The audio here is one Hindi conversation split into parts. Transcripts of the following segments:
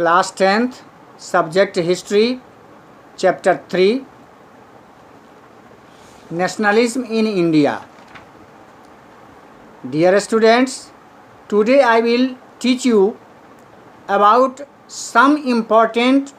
Class 10th, Subject History, Chapter 3, Nationalism in India. Dear students, today I will teach you about some important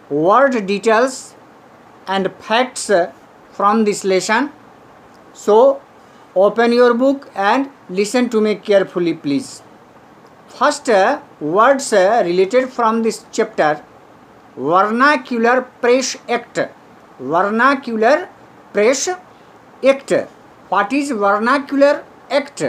word details and facts from this lesson. So, open your book and listen to me carefully, please. First, words related from this chapter: Vernacular Press Act. Vernacular Press Act. What is Vernacular Act?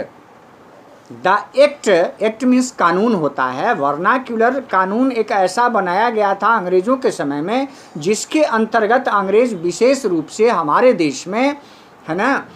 The act means कानून होता है। वर्नाक्यूलर कानून एक ऐसा बनाया गया था अंग्रेज़ों के समय में जिसके अंतर्गत अंग्रेज़ विशेष रूप से हमारे देश में, है ना,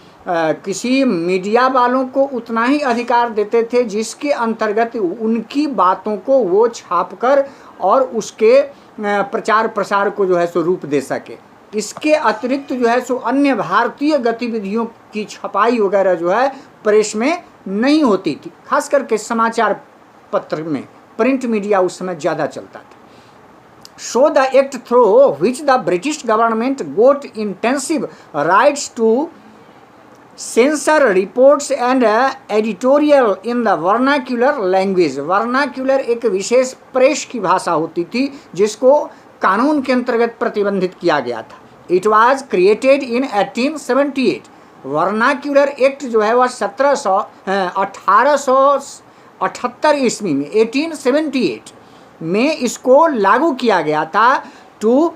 किसी मीडिया वालों को उतना ही अधिकार देते थे जिसके अंतर्गत उनकी बातों को वो छापकर और उसके प्रचार प्रसार को जो है सो रूप दे सके। इसके अतिरिक्त जो है सो अन्य भारतीय गतिविधियों की छपाई वगैरह जो है प्रेस में नहीं होती थी, खास करके समाचार पत्र में प्रिंट मीडिया उस समय ज़्यादा चलता था। So the act through which the British government got intensive rights to censor reports and editorial in the vernacular language. Vernacular एक विशेष प्रेस की भाषा होती थी जिसको कानून के अंतर्गत प्रतिबंधित किया गया था। It was created in 1878। Vernacular act जो है वह 1878 ईस्वी में 1878 में इसको लागू किया गया था to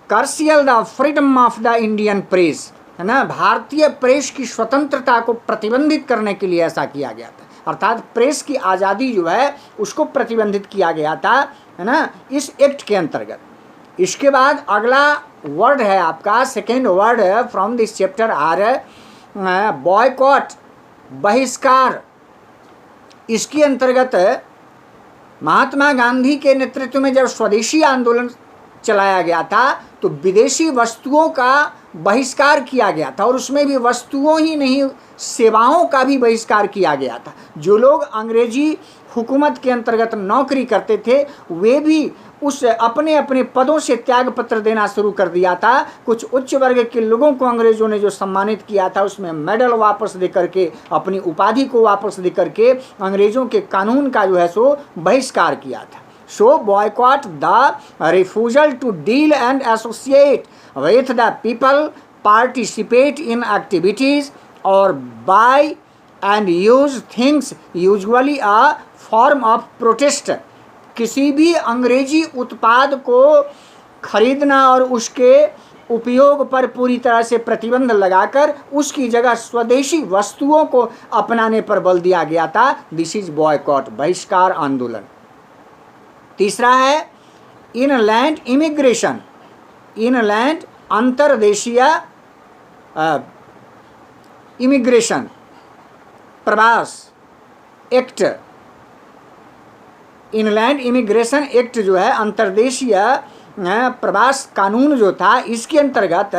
curtail the freedom of the Indian press, है ना, भारतीय प्रेस की स्वतंत्रता को प्रतिबंधित करने के लिए ऐसा किया गया था। अर्थात प्रेस की आज़ादी जो है उसको प्रतिबंधित किया गया था, है ना, इस एक्ट के अंतर्गत। इसके बाद अगला वर्ड है आपका, second word from this chapter are boycott, बहिष्कार। इसके अंतर्गत महात्मा गांधी के नेतृत्व में जब स्वदेशी आंदोलन चलाया गया था तो विदेशी वस्तुओं का बहिष्कार किया गया था, और उसमें भी वस्तुओं ही नहीं सेवाओं का भी बहिष्कार किया गया था। जो लोग अंग्रेजी हुकूमत के अंतर्गत नौकरी करते थे वे भी उस अपने अपने पदों से त्याग पत्र देना शुरू कर दिया था। कुछ उच्च वर्ग के लोगों को अंग्रेज़ों ने जो सम्मानित किया था उसमें मेडल वापस दे करके, अपनी उपाधि को वापस दे करके अंग्रेज़ों के कानून का जो है सो बहिष्कार किया था। So boycott the refusal to deal and associate with the people, participate in activities और buy and use things usually a form of protest. किसी भी अंग्रेजी उत्पाद को खरीदना और उसके उपयोग पर पूरी तरह से प्रतिबंध लगाकर उसकी जगह स्वदेशी वस्तुओं को अपनाने पर बल दिया गया था। दिस इज बॉयकॉट, बहिष्कार आंदोलन। तीसरा है इनलैंड इमिग्रेशन। इनलैंड अंतर्देशीय इमिग्रेशन प्रवास एक्ट। इनलैंड इमिग्रेशन एक्ट जो है अंतर्देशीय प्रवास कानून जो था, इसके अंतर्गत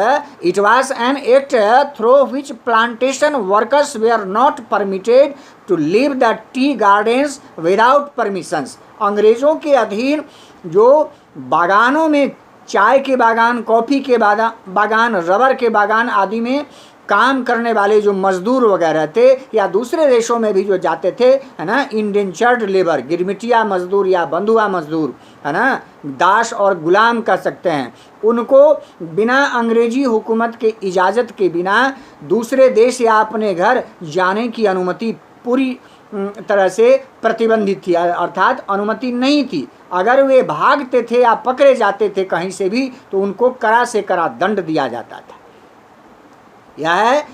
it was an act through which plantation workers were not permitted to leave the tea gardens without permissions. अंग्रेज़ों के अधीन जो बागानों में चाय के बागान, कॉफ़ी के बागान, रबर के बागान आदि में काम करने वाले जो मजदूर वगैरह थे या दूसरे देशों में भी जो जाते थे, है ना, इंडेंचर्ड लेबर, गिरमिटिया मजदूर या बंधुआ मजदूर, है ना, दास और गुलाम कह सकते हैं, उनको बिना अंग्रेजी हुकूमत के इजाज़त के बिना दूसरे देश या अपने घर जाने की अनुमति पूरी तरह से प्रतिबंधित थी, अर्थात अनुमति नहीं थी। अगर वे भागते थे या पकड़े जाते थे कहीं से भी तो उनको कड़ा से कड़ा दंड दिया जाता था। यह है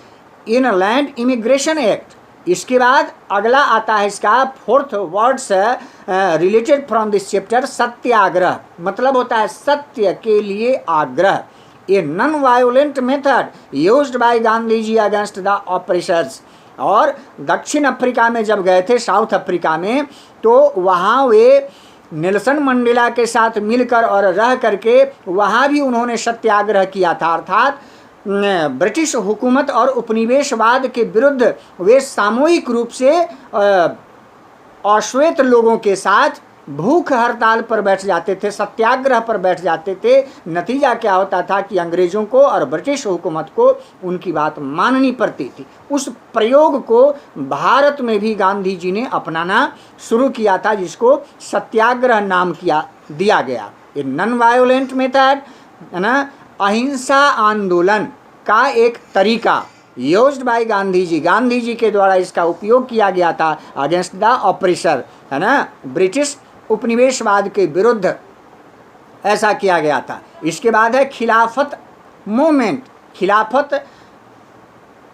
इनलैंड इमिग्रेशन एक्ट। इसके बाद अगला आता है इसका fourth words related from this chapter, Satyagraha. मतलब होता है सत्य के लिए आग्रह। A non violent method used by Gandhi ji against the oppressors. और दक्षिण अफ्रीका में जब गए थे, साउथ अफ्रीका में, तो वहाँ वे नेल्सन मंडेला के साथ मिलकर और रह करके वहाँ भी उन्होंने सत्याग्रह किया था। अर्थात ब्रिटिश हुकूमत और उपनिवेशवाद के विरुद्ध वे सामूहिक रूप से अश्वेत लोगों के साथ भूख हड़ताल पर बैठ जाते थे, सत्याग्रह पर बैठ जाते थे। नतीजा क्या होता था कि अंग्रेज़ों को और ब्रिटिश हुकूमत को उनकी बात माननी पड़ती थी। उस प्रयोग को भारत में भी गांधी जी ने अपनाना शुरू किया था, जिसको सत्याग्रह नाम दिया गया। ये नॉन वायोलेंट मेथड है ना, अहिंसा आंदोलन का एक तरीका यूज्ड बाय गांधी जी के द्वारा इसका उपयोग किया गया था अगेंस्ट द ऑपरेसर, है ना, ब्रिटिश उपनिवेशवाद के विरुद्ध ऐसा किया गया था। इसके बाद है खिलाफत मूवमेंट।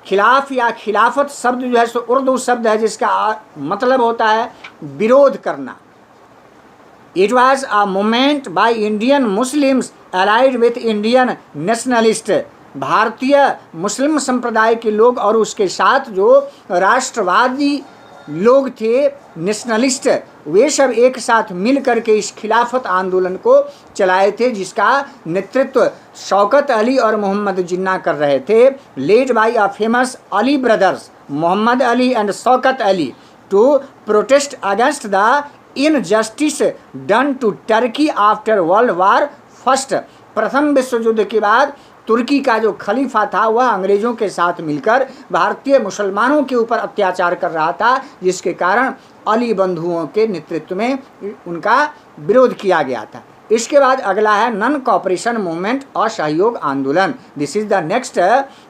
खिलाफ या खिलाफत शब्द जो है सो उर्दू शब्द है, जिसका मतलब होता है विरोध करना। It was a movement by Indian Muslims allied with Indian nationalist. भारतीय मुस्लिम संप्रदाय के लोग और उसके साथ जो राष्ट्रवादी लोग थे, नेशनलिस्ट, वे सब एक साथ मिल करके इस खिलाफत आंदोलन को चलाए थे, जिसका नेतृत्व शौकत अली और मोहम्मद जिन्ना कर रहे थे, led by a famous Ali brothers, Mohammad Ali and Shaukat Ali, to protest against the injustice done to Turkey after world war first. प्रथम विश्व युद्ध के बाद तुर्की का जो खलीफा था वह अंग्रेज़ों के साथ मिलकर भारतीय मुसलमानों के ऊपर अत्याचार कर रहा था, जिसके कारण अली बंधुओं के नेतृत्व में उनका विरोध किया गया था। इसके बाद अगला है नॉन कोऑपरेशन मूवमेंट, असहयोग आंदोलन। This is the next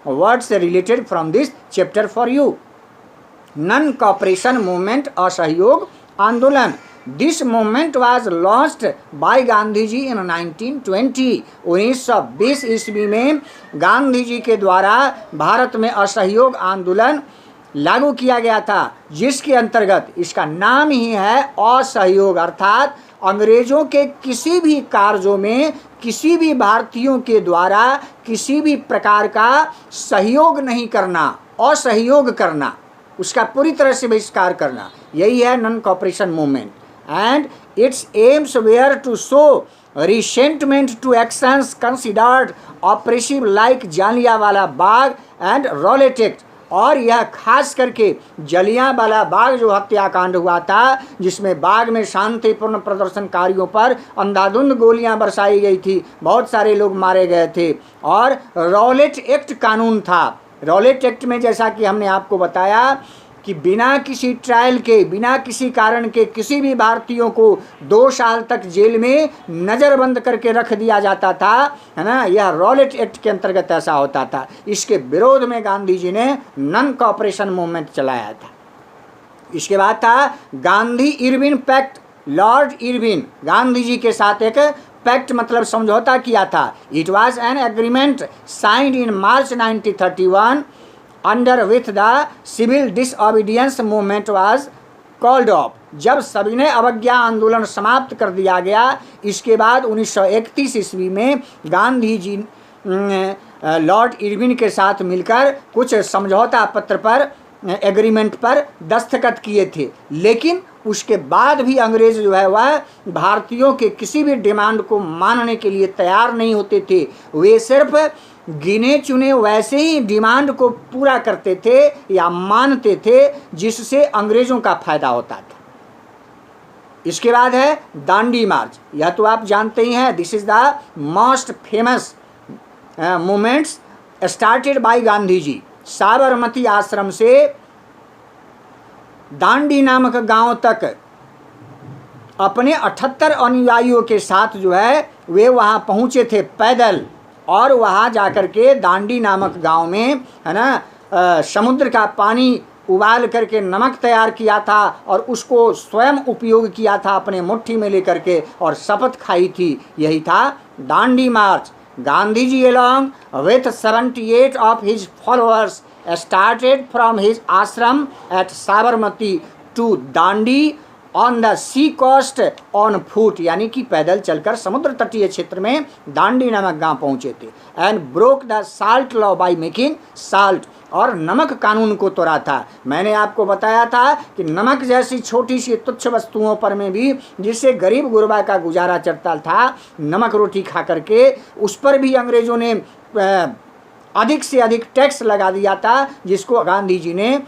words related from this chapter for you. Non cooperation movement, असहयोग आंदोलन। This movement was launched by Gandhi ji in 1920। 1920 ईस्वी में गांधी जी के द्वारा भारत में असहयोग आंदोलन लागू किया गया था, जिसके अंतर्गत इसका नाम ही है असहयोग, अर्थात अंग्रेजों के किसी भी कार्यों में किसी भी भारतीयों के द्वारा किसी भी प्रकार का सहयोग नहीं करना, असहयोग करना, उसका पूरी तरह से बहिष्कार करना, यही है non cooperation movement. And its aims were to show resentment to actions considered oppressive like Jallianwala Bagh and Rowlatt act. और यह खास करके जलियांवाला बाग जो हत्याकांड हुआ था, जिसमें बाग में शांतिपूर्ण प्रदर्शनकारियों पर अंधाधुंध गोलियां बरसाई गई थी, बहुत सारे लोग मारे गए थे, और रॉलेट एक्ट कानून था। रॉलेट एक्ट में जैसा कि हमने आपको बताया कि बिना किसी ट्रायल के, बिना किसी कारण के किसी भी भारतीयों को 2 साल तक जेल में नज़रबंद करके रख दिया जाता था, है ना। यह रॉलेट एक्ट के अंतर्गत ऐसा होता था। इसके विरोध में गांधी जी ने नॉन कोऑपरेशन मूवमेंट चलाया था। इसके बाद था Gandhi Irwin pact. Lord Irwin Gandhi ji के साथ एक पैक्ट मतलब समझौता किया था। It was an agreement signed in March 1931 under with the civil disobedience movement was called off. जब सविनय अवज्ञा आंदोलन समाप्त कर दिया गया, इसके बाद 1931 ईस्वी में गांधी जी लॉर्ड इरविन के साथ मिलकर कुछ समझौता पत्र पर, एग्रीमेंट पर दस्तखत किए थे। लेकिन उसके बाद भी अंग्रेज जो है वह भारतीयों के किसी भी डिमांड को मानने के लिए तैयार नहीं होते थे। वे सिर्फ गिने चुने वैसे ही डिमांड को पूरा करते थे या मानते थे जिससे अंग्रेजों का फायदा होता था। इसके बाद है दांडी मार्च। यह तो आप जानते ही हैं, this is the most famous movements started by Gandhi ji. Sabarmati Ashram से दांडी नामक गांव तक अपने 78 अनुयायियों के साथ जो है वे वहां पहुंचे थे पैदल, और वहाँ जाकर के दांडी नामक गांव में, है ना, समुद्र का पानी उबाल करके नमक तैयार किया था और उसको स्वयं उपयोग किया था अपने मुट्ठी में लेकर के, और शपथ खाई थी। यही था दांडी मार्च। Gandhi ji along with 78 of his followers started from his ashram at Sabarmati to Dandi on the sea coast on foot, यानी कि पैदल चलकर समुद्र तटीय क्षेत्र में दांडी नामक गांव पहुंचे थे। And broke the salt law by making salt, और नमक कानून को तोड़ा था। मैंने आपको बताया था कि नमक जैसी छोटी सी तुच्छ वस्तुओं पर में भी, जिससे गरीब गुरबा का गुजारा चलता था, नमक रोटी खा करके, उस पर भी अंग्रेज़ों ने अधिक से अधिक टैक्स लगा दिया था, जिसको गांधी जी ने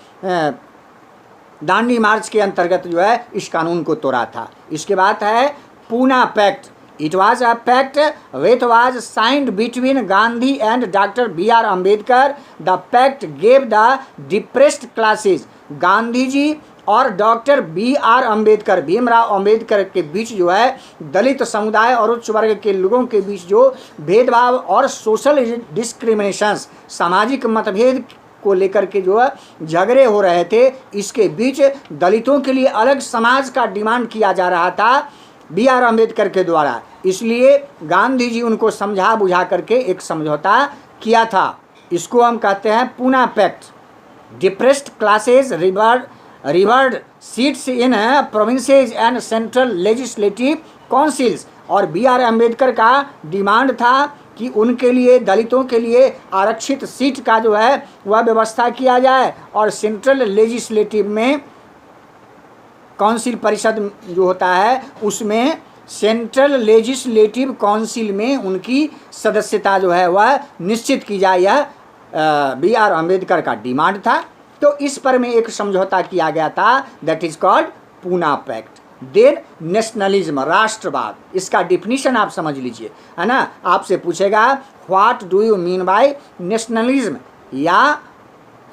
दांडी मार्च के अंतर्गत जो है इस कानून को तोड़ा था। इसके बाद है Poona pact. It was a pact which was signed between Gandhi and doctor B.R. Ambedkar. The pact gave the depressed classes. Gandhi ji और डॉक्टर B.R. अम्बेडकर, भीमराव अम्बेडकर के बीच जो है दलित समुदाय और उच्च वर्ग के लोगों के बीच जो भेदभाव और सोशल डिस्क्रिमिनेशंस, सामाजिक मतभेद को लेकर के जो है झगड़े हो रहे थे, इसके बीच दलितों के लिए अलग समाज का डिमांड किया जा रहा था B.R. अम्बेडकर के द्वारा। इसलिए गांधी जी उनको समझा बुझा करके एक समझौता किया था। इसको हम कहते हैं Poona pact. Depressed classes reserved seats in provinces and central legislative councils. और B.R. अम्बेडकर का डिमांड था कि उनके लिए, दलितों के लिए आरक्षित सीट का जो है वह व्यवस्था किया जाए और सेंट्रल लेजिस्लेटिव में, काउंसिल परिषद जो होता है उसमें, सेंट्रल लेजिस्लेटिव काउंसिल में उनकी सदस्यता जो है वह निश्चित की जाए, यह B.R. अम्बेडकर का डिमांड था। तो इस पर में एक समझौता किया गया था, that is called Poona pact. Then nationalism, राष्ट्रवाद, इसका डिफिनीशन आप समझ लीजिए, है ना। आपसे पूछेगा what do you mean by nationalism या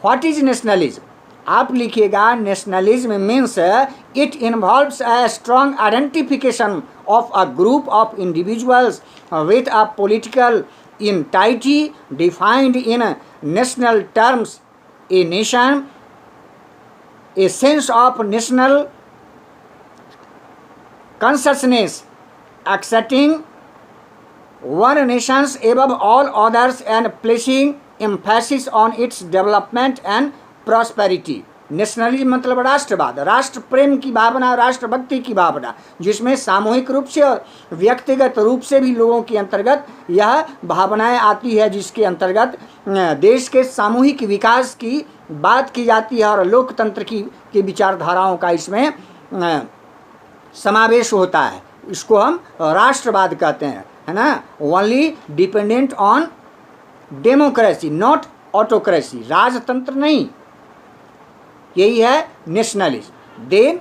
व्हाट इज नेशनलिज्म। आप लिखिएगा nationalism means it involves a strong identification of a group of individuals with a political entity defined in national terms, a nation, a sense of national consciousness, accepting one nation above all others and placing emphasis on its development and prosperity. Nationalism मतलब राष्ट्रवाद, राष्ट्र प्रेम की भावना, राष्ट्रभक्ति की भावना, जिसमें सामूहिक रूप से और व्यक्तिगत रूप से भी लोगों के अंतर्गत यह भावनाएं आती है, जिसके अंतर्गत देश के सामूहिक विकास की बात की जाती है और लोकतंत्र की विचारधाराओं का इसमें समावेश होता है। इसको हम राष्ट्रवाद कहते हैं, है ना। Only dependent on democracy not autocracy, राजतंत्र नहीं, यही है नेशनलिज्म। देन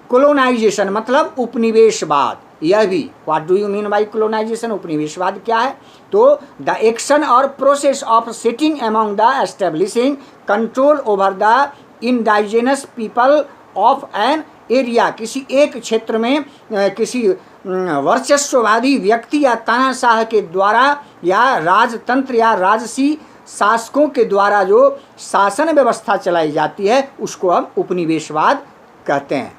कोलोनाइजेशन मतलब उपनिवेशवाद, यह भी, what do you mean by colonization, उपनिवेशवाद क्या है। तो द एक्शन और process of setting among the establishing control over the indigenous people of an area, किसी एक क्षेत्र में किसी वर्चस्ववादी व्यक्ति या तानाशाह के द्वारा या राजतंत्र या राजसी शासकों के द्वारा जो शासन व्यवस्था चलाई जाती है उसको हम उपनिवेशवाद कहते हैं।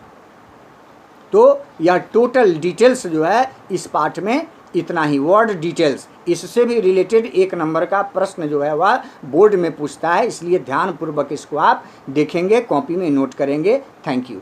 तो यह टोटल डिटेल्स जो है इस पाठ में इतना ही, वर्ड डिटेल्स। इससे भी रिलेटेड 1 नंबर का प्रश्न जो है वह बोर्ड में पूछता है, इसलिए ध्यानपूर्वक इसको आप देखेंगे, कॉपी में नोट करेंगे। Thank you.